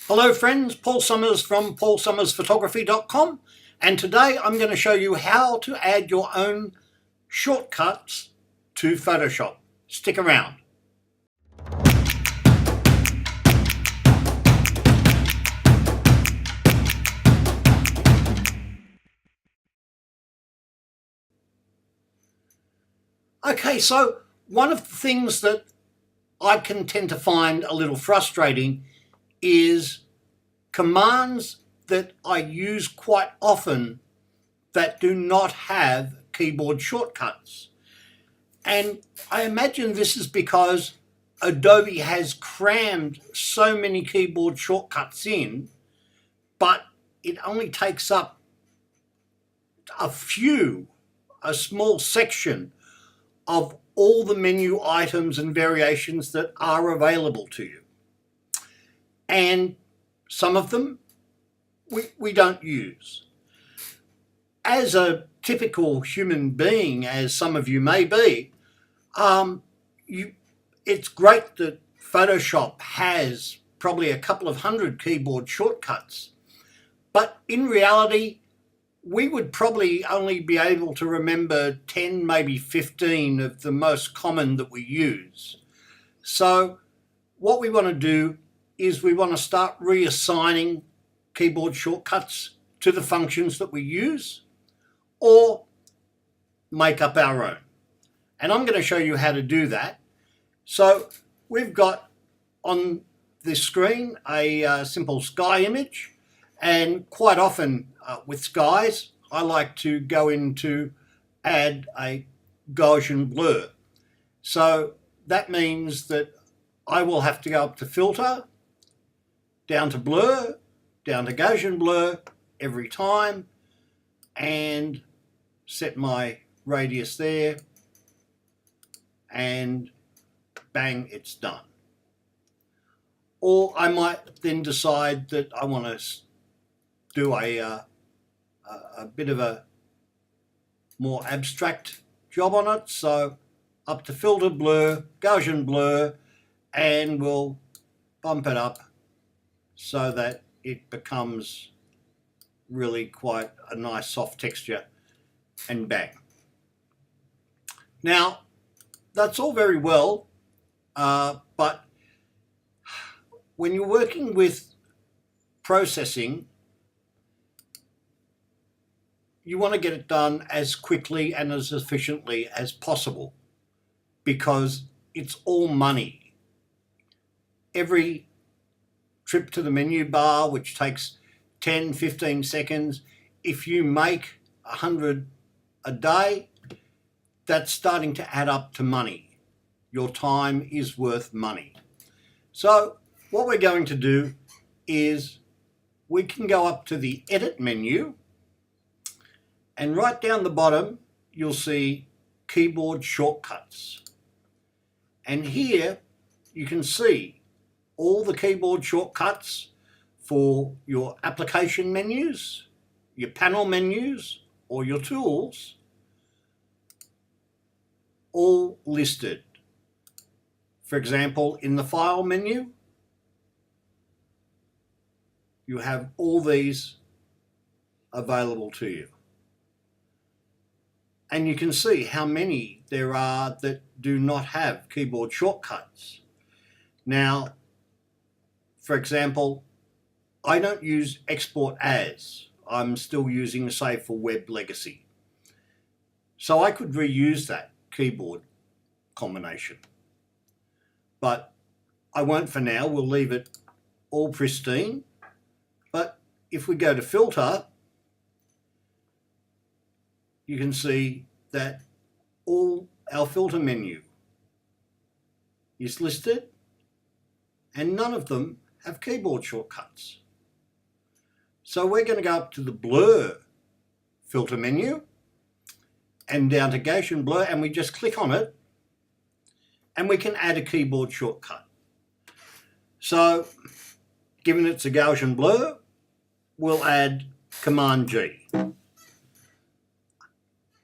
Hello friends, Paul Summers from paulsummersphotography.com, and today I'm going to show you how to add your own shortcuts to Photoshop. Stick around. Okay, so one of the things that I can tend to find a little frustrating is commands that I use quite often that do not have keyboard shortcuts. And I imagine this is because Adobe has crammed so many keyboard shortcuts in, but it only takes up a small section of all the menu items and variations that are available to you. And some of them we don't use. As a typical human being, as some of you may be, it's great that Photoshop has probably a couple of hundred keyboard shortcuts, but in reality, we would probably only be able to remember 10, maybe 15 of the most common that we use. So what we want to do is we want to start reassigning keyboard shortcuts to the functions that we use, or make up our own. And I'm going to show you how to do that. So we've got on this screen a simple sky image, and quite often with skies I like to go into add a Gaussian blur. So that means that I will have to go up to filter, down to blur, down to Gaussian blur every time, and set my radius there, and bang, it's done. Or I might then decide that I want to do a bit of a more abstract job on it. So up to filter, blur, Gaussian blur, and we'll bump it up so that it becomes really quite a nice soft texture, and bang. Now that's all very well, but when you're working with processing, you want to get it done as quickly and as efficiently as possible, because it's all money. Every trip to the menu bar, which takes 10, 15 seconds, if you make 100 a day, that's starting to add up to money. Your time is worth money. So what we're going to do is we can go up to the edit menu, and right down the bottom you'll see keyboard shortcuts. And here you can see all the keyboard shortcuts for your application menus, your panel menus, or your tools, all listed. For example, in the file menu, you have all these available to you. And you can see how many there are that do not have keyboard shortcuts. Now, for example, I don't use export as. I'm still using Save for Web Legacy. So I could reuse that keyboard combination. But I won't for now. We'll leave it all pristine. But if we go to filter, you can see that all our filter menu is listed, and none of them have keyboard shortcuts. So we're going to go up to the blur filter menu and down to Gaussian blur, and we just click on it, and we can add a keyboard shortcut. So given it's a Gaussian blur, we'll add Command G.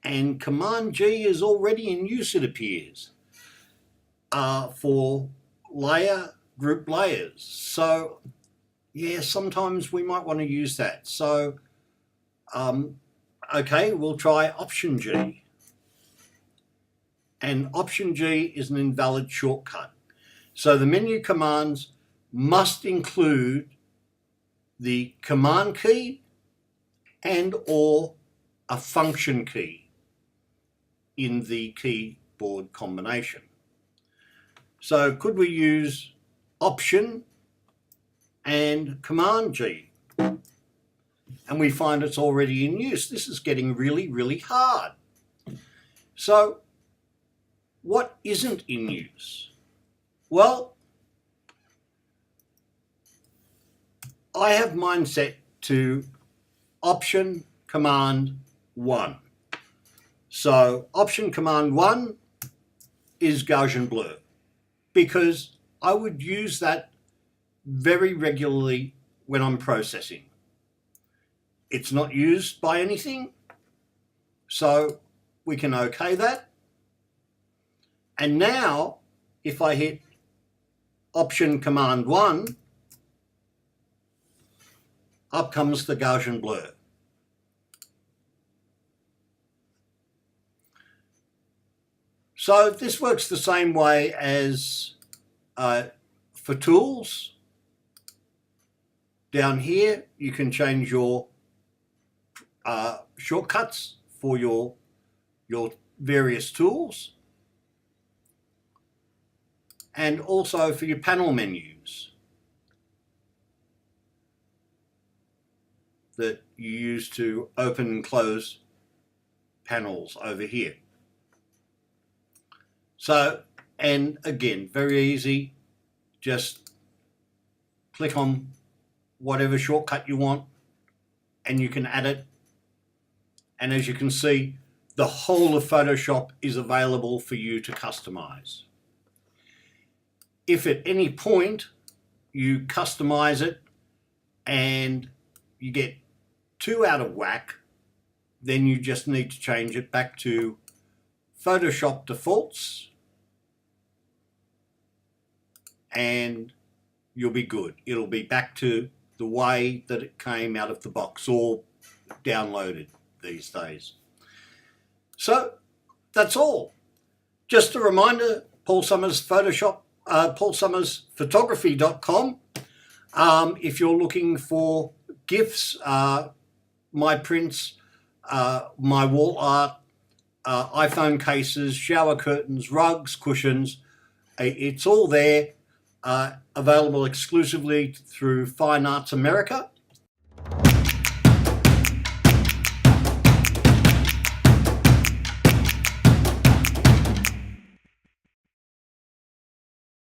And Command G is already in use, it appears, for layer group layers. So yeah, sometimes we might want to use that. So, okay, we'll try Option G. And Option G is an invalid shortcut. So the menu commands must include the command key and or a function key in the keyboard combination. So could we use Option and Command G? And we find it's already in use. This is getting really, really hard. So what isn't in use? Well, I have mine set to Option Command 1. So Option Command 1 is Gaussian blur, because I would use that very regularly when I'm processing. It's not used by anything, so we can OK that. And now, if I hit Option Command 1, up comes the Gaussian blur. So this works the same way as for tools. Down here, you can change your shortcuts for your various tools, and also for your panel menus that you use to open and close panels over here. So, and again, very easy, just click on whatever shortcut you want and you can add it. And as you can see, the whole of Photoshop is available for you to customize. If at any point you customize it and you get too out of whack, then you just need to change it back to Photoshop defaults and you'll be good. It'll be back to the way that it came out of the box or downloaded these days. So that's all. Just a reminder, Paul Summers Photoshop, paulsummersphotography.com. If you're looking for gifts, my prints, my wall art, iPhone cases, shower curtains, rugs, cushions, it's all there, available exclusively through Fine Arts America.